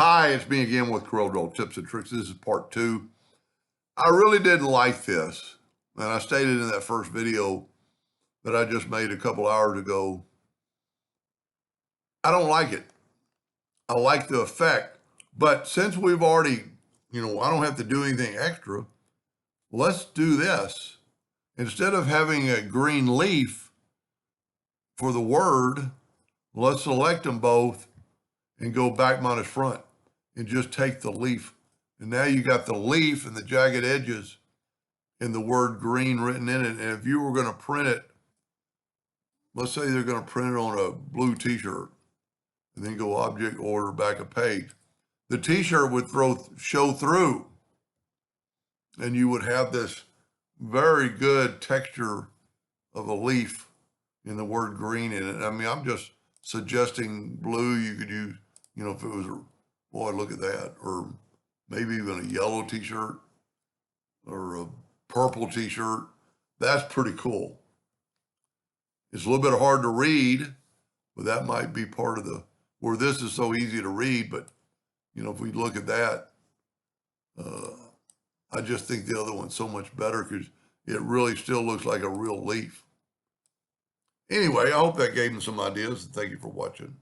Hi, it's me again with Corel Tips and Tricks. This is part 2. I really didn't like this, and I stated in that first video that I just made a couple hours ago, I don't like it. I like the effect, but since we've already, I don't have to do anything extra, let's do this. Instead of having a green leaf for the word, let's select them both and go back minus front and just take the leaf. And now you got the leaf and the jagged edges and the word green written in it. And if you were going to print it, let's say they're going to print it on a blue t-shirt and then go object order back a page, the t-shirt would show through and you would have this very good texture of a leaf in the word green in it. I mean, I'm just suggesting blue. You could use, if it was, boy, look at that. Or maybe even a yellow t-shirt or a purple t-shirt. That's pretty cool. It's a little bit hard to read, but that might be part of where this is so easy to read. But, if we look at that, I just think the other one's so much better because it really still looks like a real leaf. Anyway, I hope that gave them some ideas. Thank you for watching.